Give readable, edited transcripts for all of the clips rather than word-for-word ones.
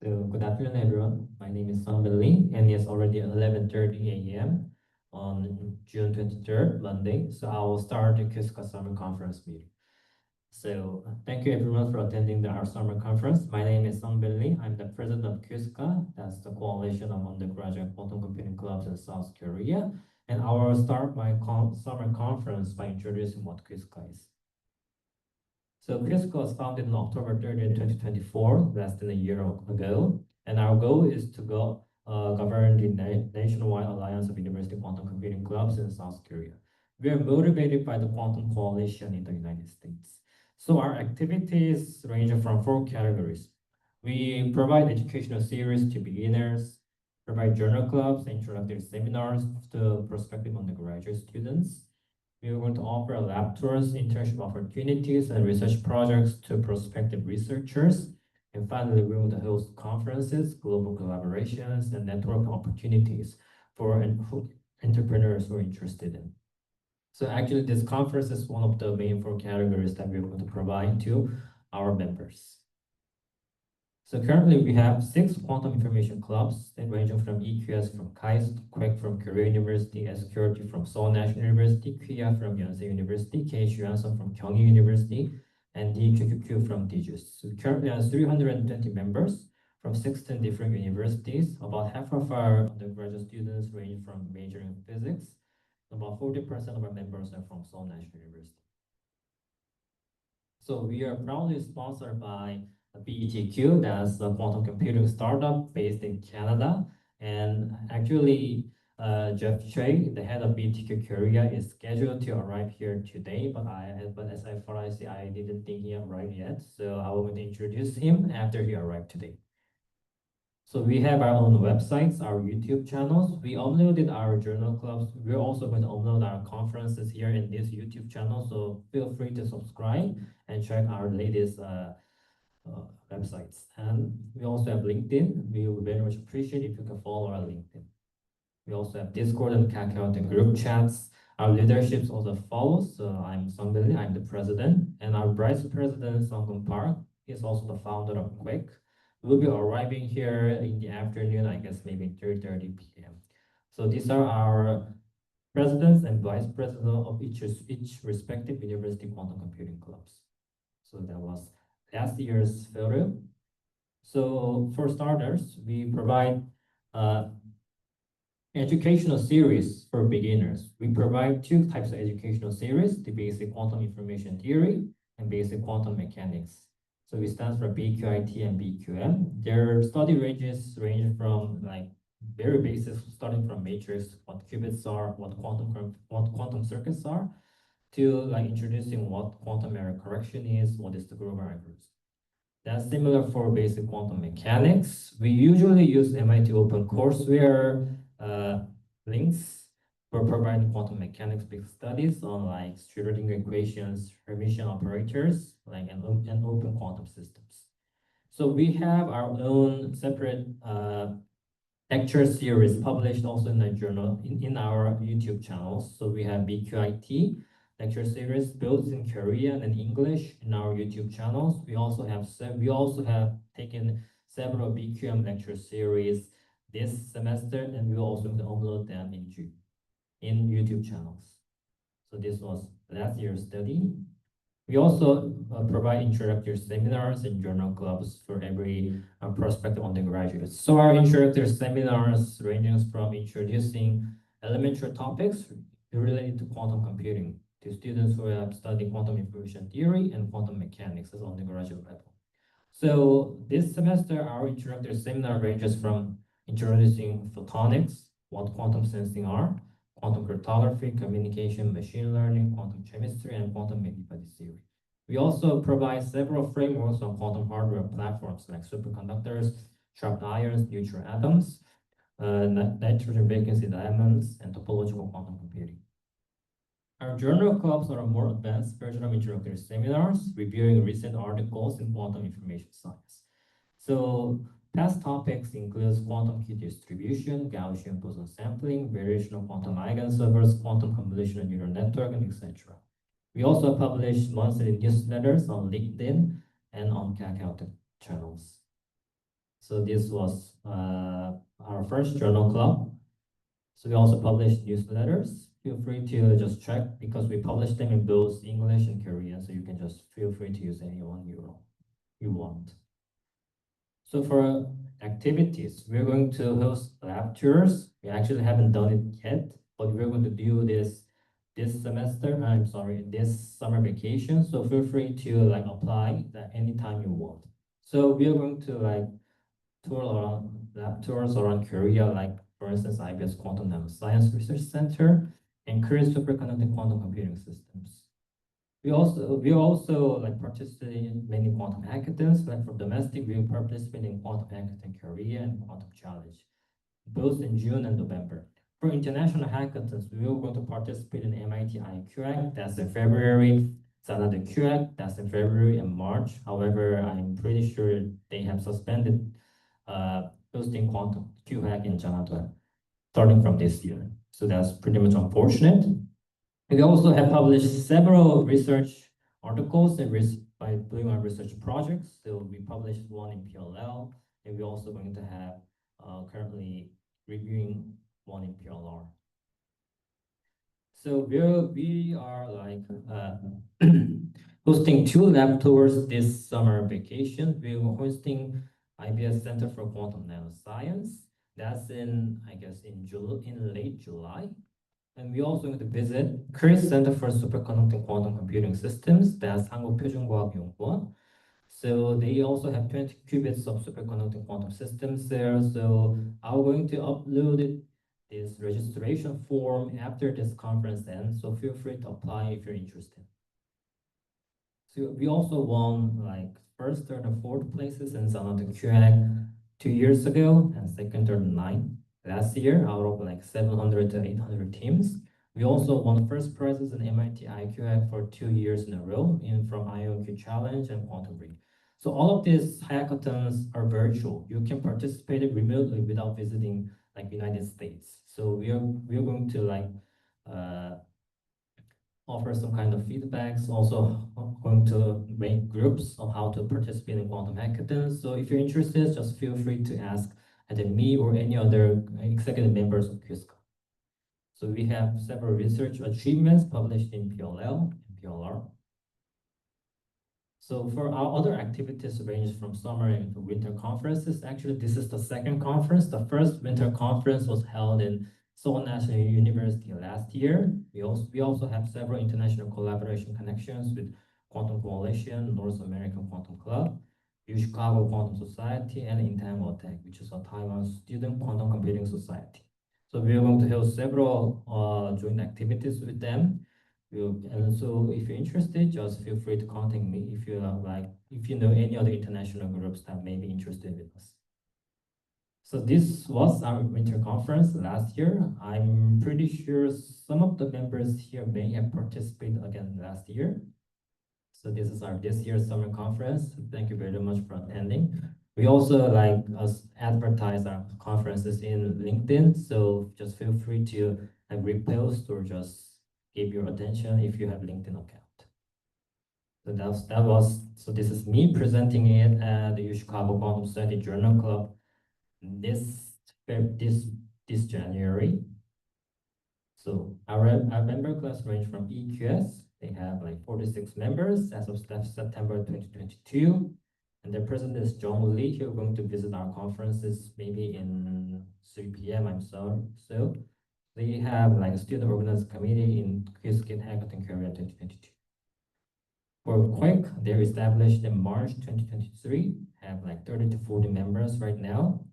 So good afternoon, everyone. My name is Sungbin Lee, and it's already 11:30 a.m. on June 23rd, Monday. So I will start the QISCA Summer Conference meeting. So thank you everyone for attending our summer conference. My name is Sungbin Lee. I'm the president of QISCA. That's the coalition of undergraduate quantum computing clubs in South Korea. And I will start my summer conference by introducing what QISCA is. So QISCA was founded on October 30th, 2024, less than a year ago. And our goal is to govern the nationwide alliance of university quantum computing clubs in South Korea. We are motivated by the quantum coalition in the United States. So our activities range from 4 categories. We provide educational series to beginners, provide journal clubs, introductory seminars to prospective undergraduate students. We are going to offer lab tours, internship opportunities, and research projects to prospective researchers. And finally, we will host conferences, global collaborations, and network opportunities for entrepreneurs who are interested in. So actually, this conference is one of the main 4 categories that we're going to provide to our members. So currently we have 6 quantum information clubs that ranging from EQS from KAIST, QUEC from Korea University, SQRT from Seoul National University, QIYA from Yonsei University, KHUANSO from Gyeonggi University, and DQQQ from DJUS. So currently has 320 members from 16 different universities. About half of our undergraduate students range from majoring in physics. About 40% of our members are from Seoul National University. So we are proudly sponsored by BETQ, that's a quantum computing startup based in Canada. And actually, Jeff Choi, the head of BETQ Korea, is scheduled to arrive here today, but as far as I see, I didn't think he arrived yet. So I will introduce him after he arrived today. So we have our own websites, our YouTube channels. We uploaded our journal clubs. We're also going to upload our conferences here in this YouTube channel. So feel free to subscribe and check our latest websites. And we also have LinkedIn. We will very much appreciate if you can follow our LinkedIn. We also have Discord and Kakao and group chats. Our leadership also follows. So I'm Sungbin Lee, I'm the president, and our vice president, Sunghoon Park, is also the founder of QUEC. We'll be arriving here in the afternoon, I guess maybe 3:30 p.m. So these are our presidents and vice president of each respective university quantum computing clubs. So that was last year's photo. So for starters, we provide educational series for beginners. We provide 2 types of educational series, the basic quantum information theory and basic quantum mechanics. So it stands for BQIT and BQM. Their study range from like very basic, starting from matrix, what qubits are, what quantum circuits are, to like introducing what quantum error correction is, what is the Grover algorithm. That's similar for basic quantum mechanics. We usually use MIT OpenCourseware links for providing quantum mechanics big studies on like Schrödinger equations, Hermitian operators, like and open quantum systems. So we have our own separate lecture series published also in the journal in our YouTube channels. So we have BQIT lecture series built in Korean and English in our YouTube channels. We also have taken several BQM lecture series this semester, and we also upload them in YouTube channels. So this was last year's study. We also provide introductory seminars and journal clubs for every prospective undergraduate. So our introductory seminars ranging from introducing elementary topics related to quantum computing to students who have studied quantum information theory and quantum mechanics at undergraduate level. So this semester, our introductory seminar ranges from introducing photonics, what quantum sensing are, quantum cryptography, communication, machine learning, quantum chemistry, and quantum many-body theory. We also provide several frameworks on quantum hardware platforms like superconductors, trapped ions, neutral atoms, nitrogen vacancy diamonds, and topological quantum computing. Our journal clubs are a more advanced version of introductory seminars, reviewing recent articles in quantum information science. So past topics includes quantum key distribution, Gaussian boson sampling, variational quantum eigenservers, quantum convolutional neural network, and etc. We also publish monthly newsletters on LinkedIn and on Kakao channels. So this was our first journal club. So we also publish newsletters. Feel free to just check because we publish them in both English and Korean. So you can just feel free to use any one you want. So for activities, we're going to host lab tours. We actually haven't done it yet, but we're going to do this semester. I'm sorry, this summer vacation. So feel free to like apply that anytime you want. So we are going to like tour around lab tours around Korea, like for instance, IBS Quantum Nanoscience Research Center and Korean Superconducting Quantum Computing Systems. We also like participate in many quantum hackathons. Like for domestic, we participate in Quantum Hackathon Korea and Quantum Challenge, both in June and November. For international hackathons, we are going to participate in MIT IQAC, that's in February. Canada QIYA, that's in February and March. However, I'm pretty sure they have suspended hosting quantum QHack in Canada starting from this year. So that's pretty much unfortunate. We also have published several research articles and by doing our research projects. So we published one in PLL, and we're also going to have currently reviewing one in PLR. So we are like hosting 2 lab tours this summer vacation. We're hosting IBS Center for Quantum Nanoscience. That's in, I guess, in late July. And we also going to visit Korea Center for Superconducting Quantum Computing Systems. That's 한국표준과학연구원. So they also have 20 qubits of superconducting quantum systems there. So I'm going to upload this registration form after this conference ends. So feel free to apply if you're interested. So we also won like first, third, and fourth places in some of the QIYA 2 years ago, and second, third, and ninth last year out of like 700 to 800 teams. We also won first prizes in MIT IQAC for 2 years in a row from IOQ Challenge and Quantum Ring. So all of these hackathons are virtual. You can participate remotely without visiting like United States. So we are going to like offer some kind of feedbacks, also going to make groups of how to participate in quantum hackathons. So if you're interested, just feel free to ask either me or any other executive members of QISCA. So we have several research achievements published in PLL and PLR. So for our other activities range from summer into winter conferences, actually this is the second conference. The first winter conference was held in Seoul National University last year. We also have several international collaboration connections with Quantum Coalition, North American Quantum Club, Chicago Quantum Society, and Intango-Tech, which is a Taiwan student quantum computing society. So we are going to have several joint activities with them. And so if you're interested, just feel free to contact me if you know any other international groups that may be interested with us. So this was our winter conference last year. I'm pretty sure some of the members here may have participated again last year. So this is our this year's summer conference. Thank you very much for attending. We also advertise our conferences in LinkedIn. So just feel free to repost or just give your attention if you have LinkedIn account. So this is me presenting it at the Chicago Quantum Society Journal Club this January. So our member class range from EQS. They have like 46 members as of September 2022. And their president is Hyeongmin Lee. He's going to visit our conferences maybe in 3 p.m. I'm sorry. So they have like a student organized committee in QISCA Hackathon Korea 2022. For QUIC, they're established in March 2023, have like 30 to 40 members right now.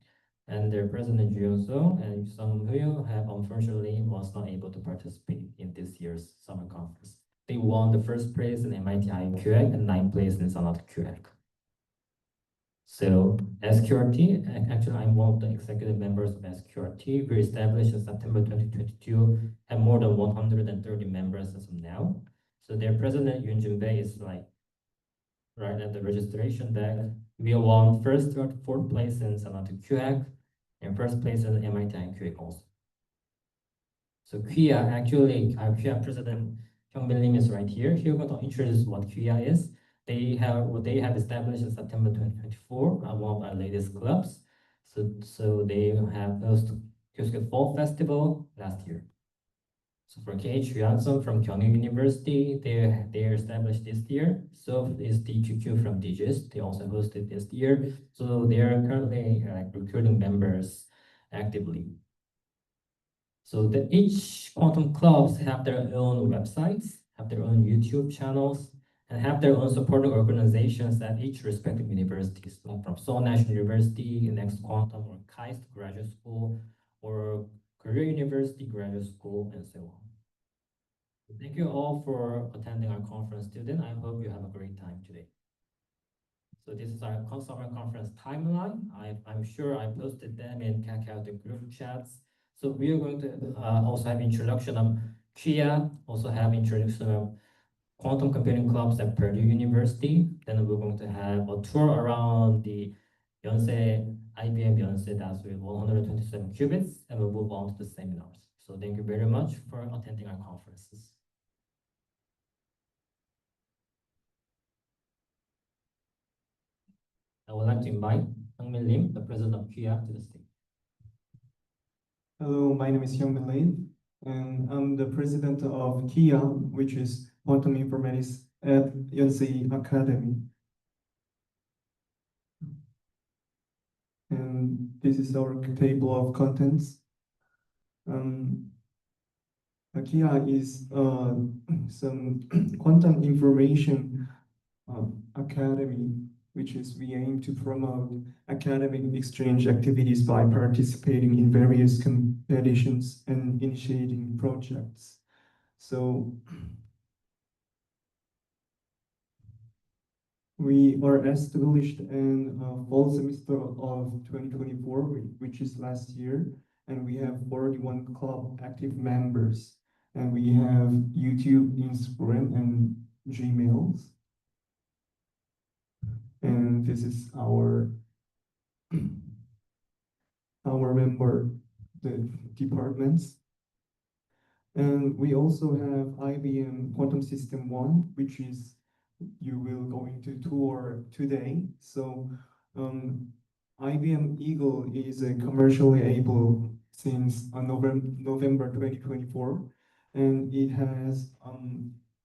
And their president QSO and Sungbin have unfortunately was not able to participate in this year's summer conference. They won the first place in MIT IQAC and 9th place in Sanat QAC. So SQRT, actually I'm one of the executive members of SQRT. We established in September 2022, have more than 130 members as of now. So their president Yoon Jin-bae is like right at the registration deck. We won first, third, fourth place in Sanat QAC and first place in MIT IQAC also. So QIYA, actually our QIYA president Hyeongmin Lim is right here. He's going to introduce what QIYA is. They have established in September 2024, one of our latest clubs. So they have hosted QISCA Fall Festival last year. So for KH Yuansun from Kyung University, they are established this year. So is DQQ from DGIS. They also hosted this year. So they are currently recruiting members actively. So each quantum clubs have their own websites, have their own YouTube channels, and have their own supporting organizations at each respective universities, from Seoul National University, Next Quantum, or KAIST Graduate School, or Korea University Graduate School, and so on. Thank you all for attending our conference today. I hope you have a great time today. So this is our summer conference timeline. I'm sure I posted them in Kakao, the group chats. So we are going to also have introduction of QIYA, also have introduction of quantum computing clubs at Purdue University. Then we're going to have a tour around the Yonsei, IBM Yonsei that's with 127 qubits, and we'll move on to the seminars. So thank you very much for attending our conferences. I would like to invite Hyeongmin Lim, the president of QIYA, to the stage. Hello, my name is Hyeongmin Lim, and I'm the president of QIYA, which is Quantum Informatics at Yonsei Academy. And this is our table of contents. QIYA is some quantum information academy, which is we aim to promote academic exchange activities by participating in various competitions and initiating projects. So we are established in fall semester of 2024, which is last year, and we have 41 club active members, and we have YouTube, Instagram, and Gmails. And this is our member departments. And we also have IBM Quantum System 1, which is you will going to tour today. So IBM Eagle is commercially able since November 2024, and it has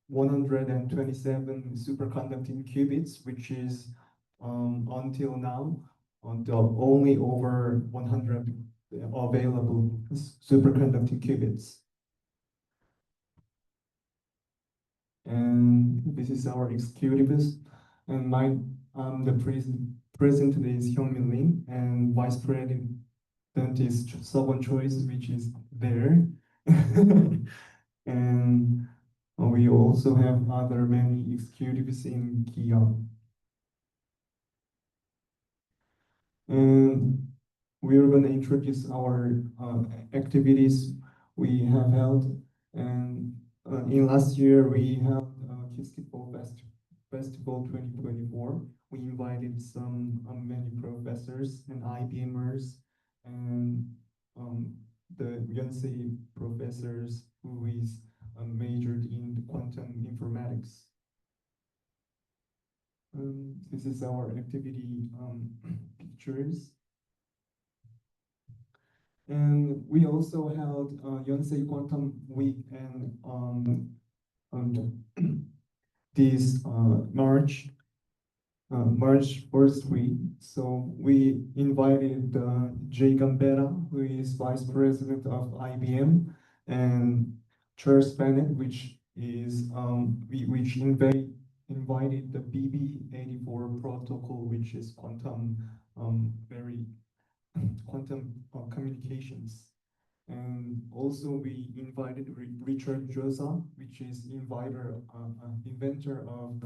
127 superconducting qubits, which is until now only over 100 available superconducting qubits. And this is our executives, and the president is Hyeongmin Lim, and vice president is Sobon Choice, which is there. And we also have other many executives in QIYA. And we are going to introduce our activities we have held. And in last year, we held QISCA Fall Festival 2024. We invited many professors and IBMers and the Yonsei professors who is majored in quantum informatics. This is our activity pictures. And we also held Yonsei Quantum Week and this March 1st week. So we invited Jay Gambetta, who is vice president of IBM, and Charles Bennett, which is invited the BB84 protocol, which is quantum quantum communications. And also we invited Richard Josa, which is inventor of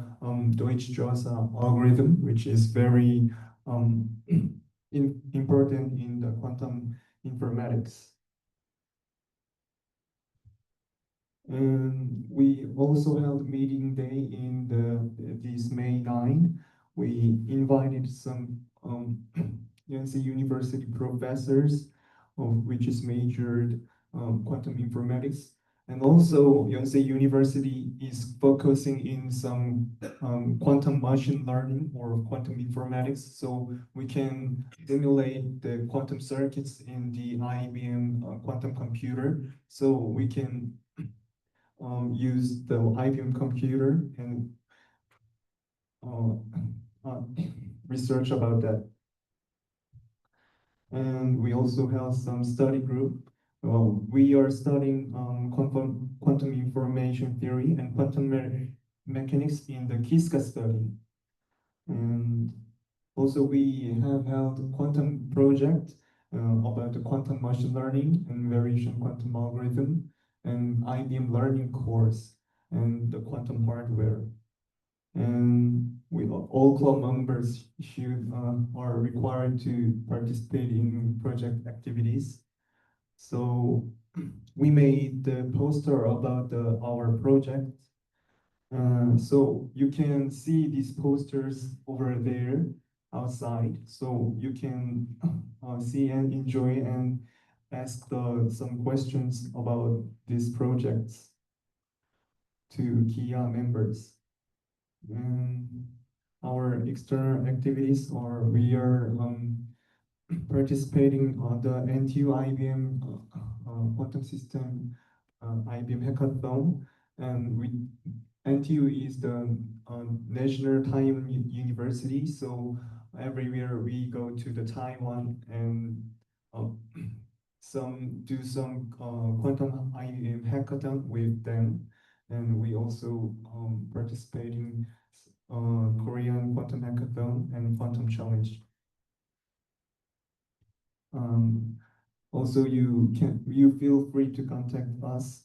Deutsch-Josa algorithm, which is very important in the quantum informatics. And we also held meeting day in this May 9. We invited some Yonsei University professors, which is majored quantum informatics, And also, Yonsei University is focusing in some quantum machine learning or quantum informatics. So we can simulate the quantum circuits in the IBM quantum computer. So we can use the IBM computer and uh, uh, research about that. And we also have some study group. We are studying quantum information theory and quantum mechanics in the QISCA study. And also we have held quantum project about the quantum machine learning and variation quantum algorithm and IBM learning course and the quantum hardware. And we all club members are required to participate in project activities. So we made the poster about our project. So you can see these posters over there outside. So you can see and enjoy and ask some questions about these projects to QIYA members. And our external activities are we are participating on the NTU IBM quantum system IBM hackathon, and NTU is the national Taiwan university. So everywhere we go to the Taiwan and uh, do some quantum IBM hackathon with them, and we also participating Korean Quantum Hackathon and Quantum Challenge. Also, you feel free to contact us,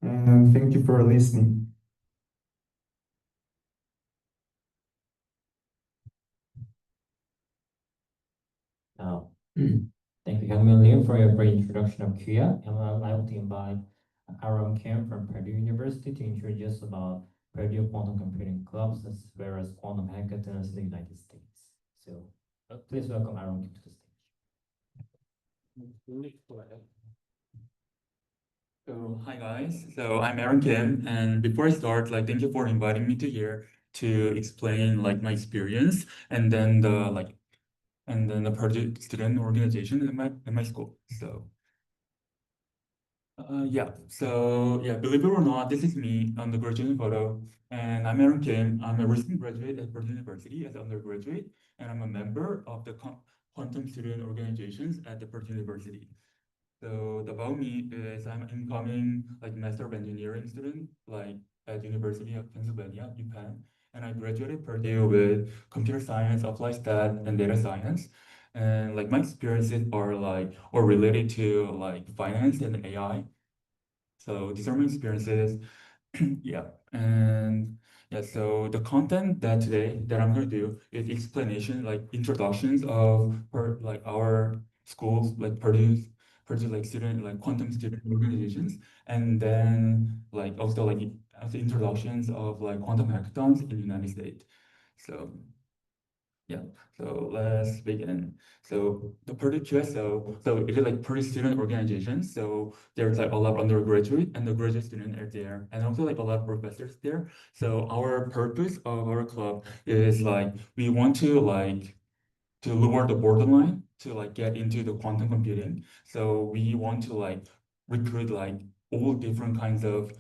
and thank you for listening. Now, thank you, Hyeongmin Lim, for your great introduction of QIYA, and I'd like to invite Aaron Kim from Purdue University to introduce about Purdue Quantum Computing Clubs as well as quantum hackathons in the United States. So please welcome Aaron Kim to the stage. So hi guys, so I'm Aaron Kim, and before I start, thank you for inviting me to here to explain my experience and then the Purdue student organization in my school. So believe it or not, this is me on the graduation photo, and I'm Aaron Kim. I'm a recent graduate at Purdue University as an undergraduate, and I'm a member of the quantum student organizations at the Purdue University. So about me is I'm incoming Master of Engineering student at University of Pennsylvania, UPenn, and I graduated Purdue with computer science, applied stat, and data science. And my experiences are related to finance and AI. So these are my experiences. Yeah, and yeah, so the content that today that I'm going to do is explanation, introductions of our schools, Purdue student quantum student organizations, and then also as introductions of quantum hackathons in the United States. So yeah, so let's begin. So the Purdue QSO, so it is Purdue student organization. So there's a lot of undergraduate and the graduate student are there, and also a lot of professors there. So our purpose of our club is we want to lower the borderline to get into the quantum computing. So we want to recruit all different kinds of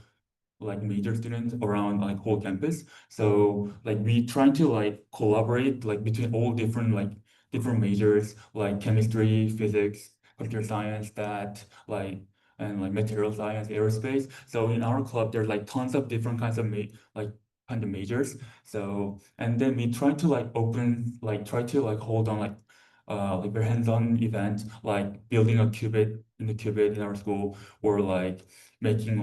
major students around whole campus. So we try to collaborate between all different majors like chemistry, physics, computer science, that and material science, aerospace. So in our club there's tons of different kinds of kind of majors. So and then we try to try to hold on very hands-on event building a qubit in our school, or making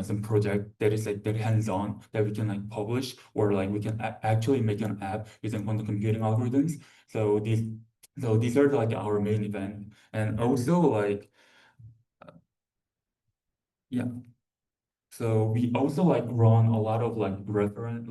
some project that is that hands-on that we can publish, or we can actually make an app using quantum computing algorithms. So these are our main event, and also yeah. So we also run a lot of reference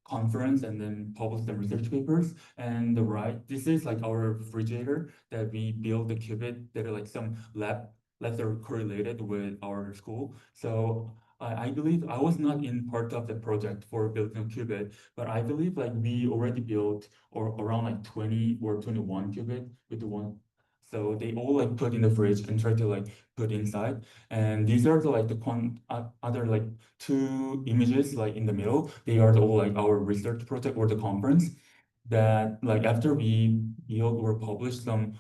conference and then publish the research papers. And the right, this is our refrigerator that we build the qubit that are some lab lesser correlated with our school. So I believe I was not in part of the project for building a qubit, but I believe like we already built or around like 20 or 21 qubit with the one. So they all like put in the fridge and try to like put inside. And these are the like the other like two images like in the middle. They are the all like our research project or the conference that like after we build or publish some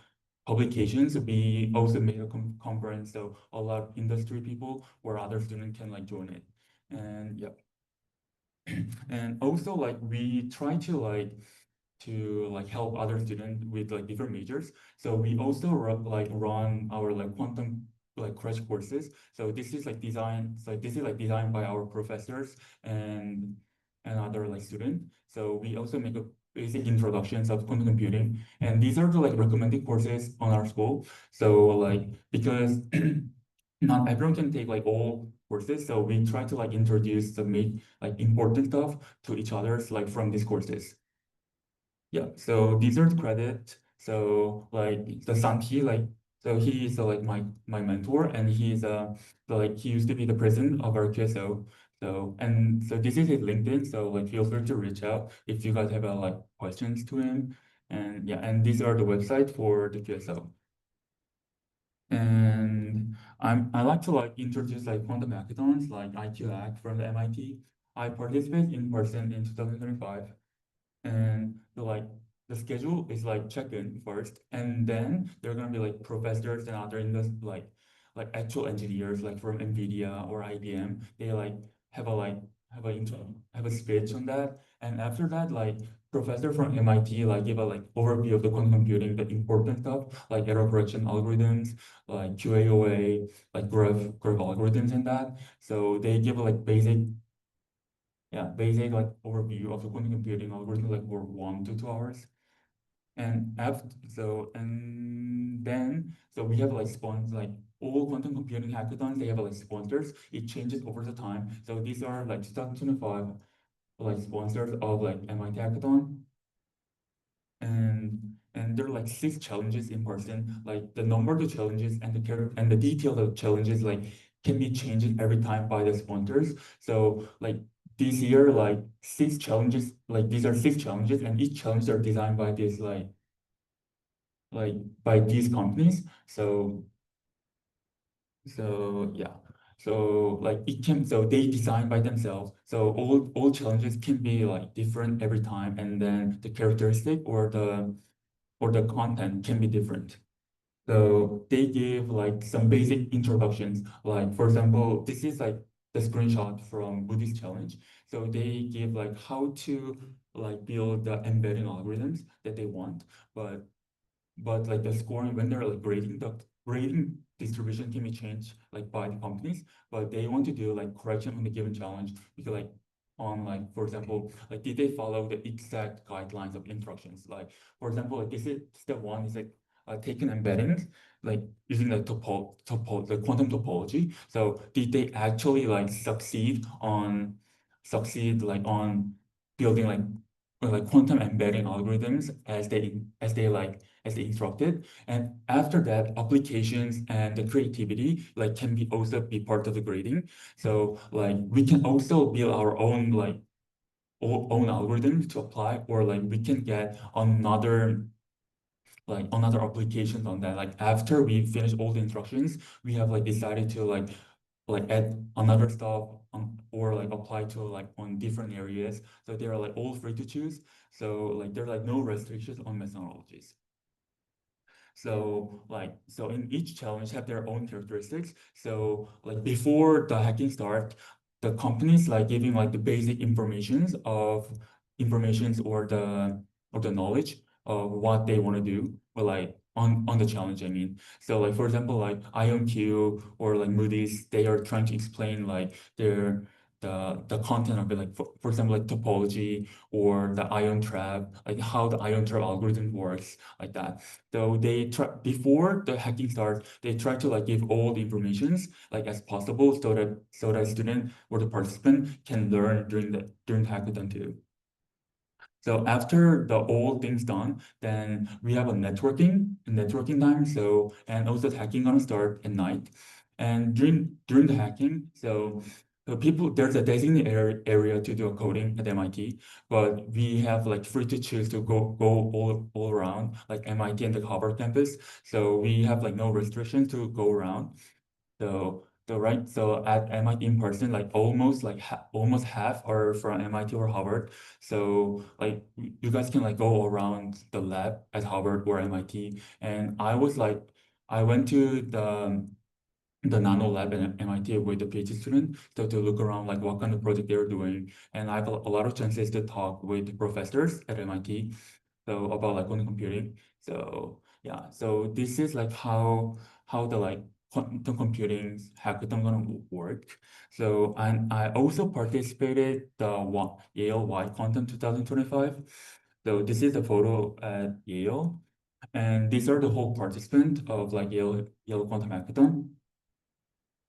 publications, we also made a conference, so a lot of industry people or other students can like join it. And yeah, and also like we try to like help other students with like different majors. So we also run our like quantum like crash courses. So this is like designed, so this is like designed by our professors and other like student. So we also make a basic introductions of quantum computing, and these are the like recommended courses on our school. So like because not everyone can take like all courses, so we try to like introduce the like important stuff to each other's like from these courses. Yeah, so these are the credit. So like the Santi, like so he is like my mentor, and he's like he used to be the president of our QSO. So and so this is his LinkedIn. So like feel free to reach out if you guys have like questions to him. And yeah, and these are the website for the QSO. And I like to like introduce like quantum hackathons like IQAC from the MIT. I participate in person in 2025. And the schedule is like check-in first, and then there are gonna be like professors and other industry like actual engineers like from NVIDIA or IBM. They like have a like have a intro have a speech on that, and after that like professor from MIT like give a like overview of the quantum computing, the important stuff like error correction algorithms, like QAOA, like graph algorithms and that. So they give a like basic like overview of the quantum computing algorithm like for 1 to 2 hours. And after and then we have like sponsors like all quantum computing hackathons, they have like sponsors. It changes over the time. So these are like 2025 like sponsors of like MIT hackathon. And there are like 6 challenges in person. Like the number of the challenges and the detail of the challenges like can be changed every time by the sponsors. So like this year, like 6 challenges, like these are 6 challenges, and each challenge are designed by this like by these companies. So yeah. So like they design by themselves. So all challenges can be like different every time, and then the characteristic or the content can be different. So they give like some basic introductions. Like for example, this is like the screenshot from Buddhist challenge. So they give like how to like build the embedding algorithms that they want, but like the scoring when they're like grading, the grading distribution can be changed like by the companies, but they want to do like correction on the given challenge because like on like for example like did they follow the exact guidelines of instructions. Like for example like this is step one is like taking embeddings like using the the quantum topology. So did they actually like succeed like on building like quantum embedding algorithms as they instructed. And after that, applications and the creativity like can be also be part of the grading. So like we can also build our own like own algorithm to apply, or like we can get another application on that. Like after we finish all the instructions, we have like decided to like add another stuff on, or like apply to like on different areas. So they are like all free to choose. So like there are like no restrictions on methodologies. So in each challenge have their own characteristics. So like before the hacking start, the companies like giving like the basic informations or the knowledge of what they want to do, but like on the challenge, I mean. So like for example, like IonQ or like Moody's, they are trying to explain like the content of it, like for example, like topology or the ion trap, like how the ion trap algorithm works, like that. So they try before the hacking starts, they try to like give all the informations like as possible so that student or the participant can learn during the hackathon too. So after the all things done, then we have a networking time. So and also the hacking gonna start at night. And during the hacking, so people there's a designated area to do a coding at MIT, but we have like free to choose to go all around like MIT and the Harvard campus. So we have like no restrictions to go around. So at MIT in person, like almost half are from MIT or Harvard. So like you guys can like go around the lab at Harvard or MIT. And I went to the nano lab at MIT with the PhD student to look around like what kind of project they're doing. And I have a lot of chances to talk with professors at MIT so about like quantum computing. So yeah, so this is like how the like quantum computing hackathon gonna work. So and I also participated Yale Y Quantum 2025. So this is the photo at Yale, and these are the whole participants of like Yale Quantum Hackathon.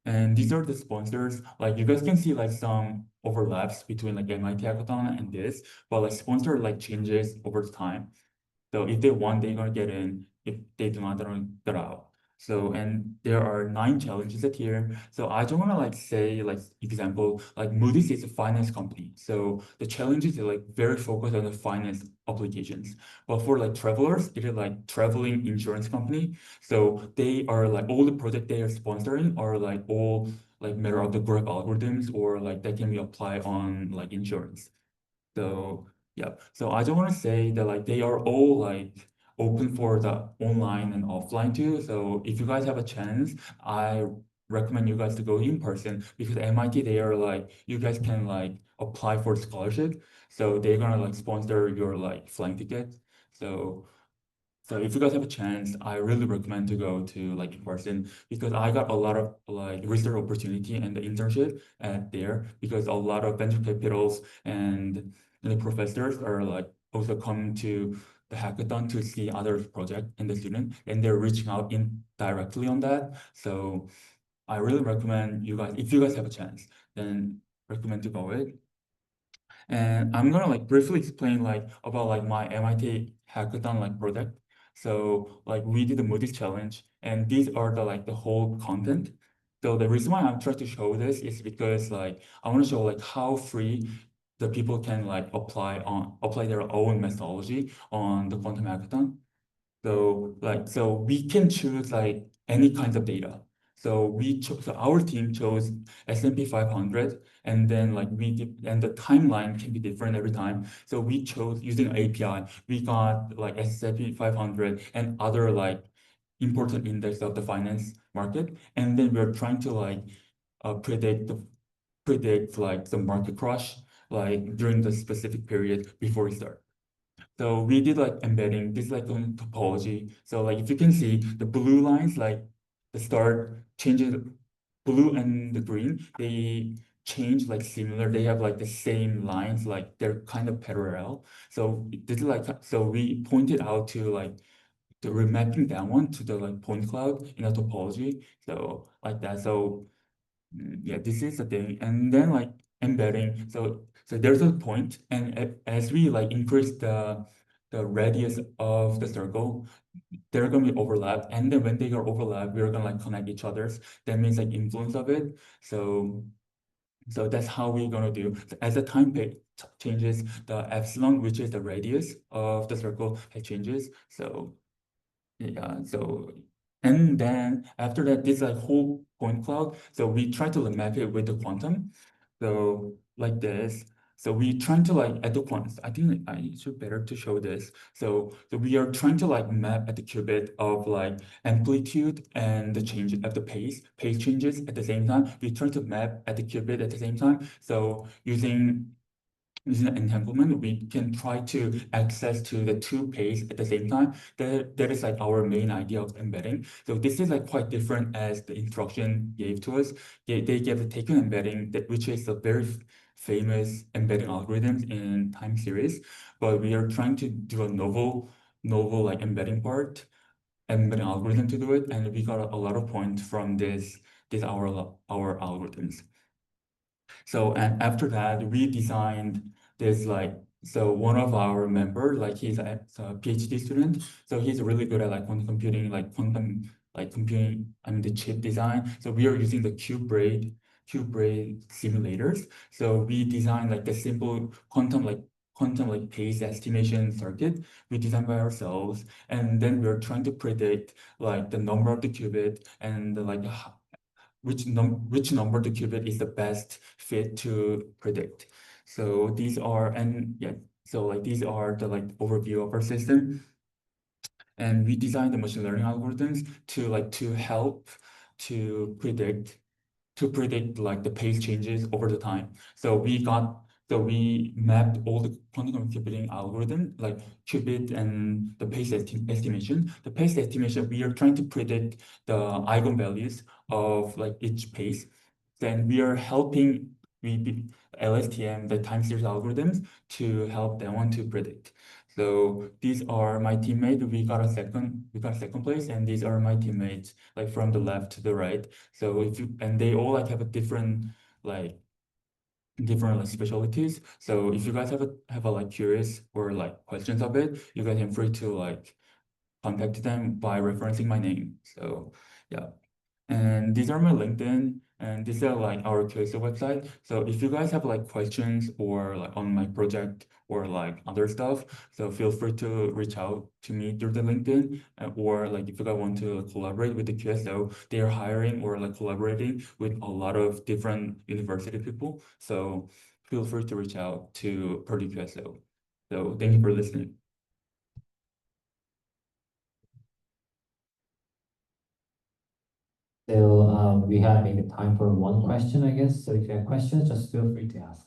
And these are the sponsors. Like you guys can see like some overlaps between like MIT Hackathon and this, but like sponsor like changes over time. So if they want, they're gonna get in. If they do not, they're gonna get out. So and there are 9 challenges at here. So I don't wanna like say like example like Moody's is a finance company. So the challenges are like very focused on the finance applications. But for like travelers, it is like traveling insurance company. So they are like all the project they are sponsoring are like all like matter of the graph algorithms or like that can be applied on like insurance. So yeah, so I don't want to say that like they are all like open for the online and offline too. So if you guys have a chance, I recommend you guys to go in person because MIT they are like you guys can like apply for scholarship. So they're gonna like sponsor your like flight ticket. So so if you guys have a chance, I really recommend to go to like in person because I got a lot of like research opportunity and the internship at there because a lot of venture capitals and the professors are like also come to the hackathon to see other project and the student and they're reaching out in directly on that. So I really recommend you guys, if you guys have a chance, then recommend to go it. And I'm gonna like briefly explain like about like my MIT hackathon like project. So like we did the Moody's challenge and these are the like the whole content. So the reason why I'm trying to show this is because like I want to show like how free the people can like apply their own methodology on the quantum hackathon. So we can choose like any kinds of data. So our team chose S&P 500 and then like and the timeline can be different every time. So we chose using API. We got like S&P 500 and other like important index of the finance market. And then we're trying to like predict like the market crash like during the specific period before we start. So we did like embedding, this is like on topology. So like if you can see the blue lines, like the start changes, blue and the green, they change like similar. They have like the same lines, like they're kind of parallel. So this is like, so we pointed out to like the remapping that one to the like point cloud in a topology. So like that. So yeah, this is the thing. And then like embedding. So there's a point, and as we like increase the radius of the circle, they're gonna be overlap. And then when they are overlap, we're gonna like connect each other's. That means like influence of it. So that's how we're gonna do. So as the time changes, the epsilon, which is the radius of the circle, it changes. So yeah, so and then after that, this like whole point cloud. So we try to like, map it with the quantum. So like this. So we trying to like at the quants. I think I should better to show this. So we are trying to like map at the qubit of like amplitude and the change of the pace changes at the same time. We try to map at the qubit at the same time. So using the entanglement, we can try to access to the two pace at the same time. That is like our main idea of embedding. So this is like quite different as the instruction gave to us. They gave a taken embedding that which is a very famous embedding algorithms in time series, but we are trying to do a novel like embedding algorithm to do it, and we got a lot of points from this our algorithms. So, and after that, we designed this like so one of our member, like he's a PhD student, so he's really good at like quantum computing, like quantum like computing, I mean the chip design. So we are using the cube-braid simulators. So we design like the simple quantum like phase estimation circuit we designed by ourselves, and then we're trying to predict like the number of the qubit and like which number the qubit is the best fit to predict. So these are, and yeah, so like these are the like overview of our system. And we designed the machine learning algorithms to help to predict like the pace changes over the time. So we mapped all the quantum computing algorithm, like qubit and the pace estimation. The pace estimation, we are trying to predict the eigenvalues of like each pace. Then we are helping LSTM, the time series algorithms, to help that one to predict. So these are my teammates. We got a second place, and these are my teammates, like from the left to the right. So and they all like have a different like specialties. So if you guys have a like curious or like questions of it, you guys can free to like contact them by referencing my name. So yeah. And these are my LinkedIn, and these are like our QSO website. So if you guys have like questions or like on my project or like other stuff, so feel free to reach out to me through the LinkedIn, or like if you guys want to collaborate with the QSO, they are hiring or like collaborating with a lot of different university people. So feel free to reach out to Purdue QSO. So thank you for listening. So we have maybe time for one question, I guess. So if you have questions, just feel free to ask.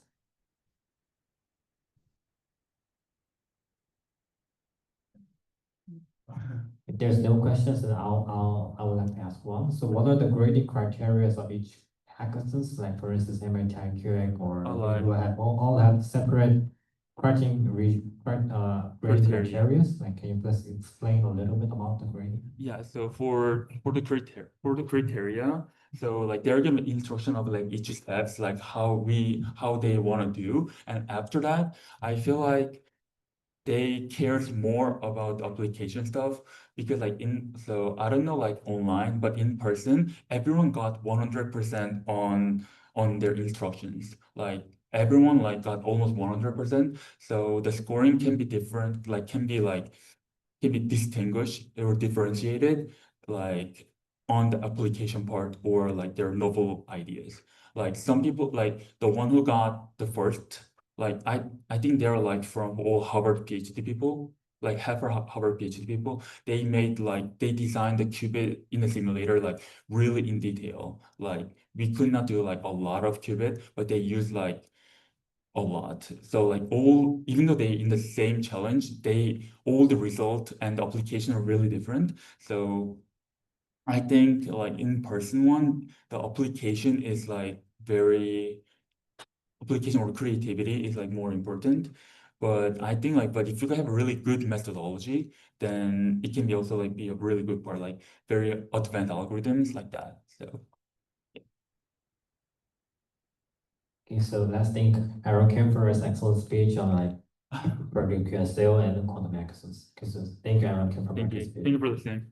If there's no questions, then I would like to ask one. So what are the grading criteria of each hackathons? Like for instance, MIT QIYA or Like- will have all have separate grading criteria. Like can you please explain a little bit about the grading? Yeah, so for the criteria, so like they're given instruction of like each steps, like how they want to do, and after that, I feel like they cares more about the application stuff, because like so I don't know like online, but in person, everyone got 100% on their instructions. Like everyone like got almost 100%. So the scoring can be different, like can be distinguished or differentiated, like on the application part or like their novel ideas. Like some people, like the one who got the first, like I think they're like from all Harvard PhD people, like Harvard PhD people. They designed the qubit in the simulator like really in detail. Like we could not do like a lot of qubit, but they use like a lot. So like even though they in the same challenge, all the result and the application are really different. So I think like in person one, the application is like application or creativity is like more important. But I think like, but if you have a really good methodology, then it can be also like be a really good part, like very advanced algorithms like that. So Okay, so last thing, Aaron came for his excellent speech on like Purdue QSO and quantum hackathons. Okay, so thank you, Aaron, for thank you. participating. Thank you for listening.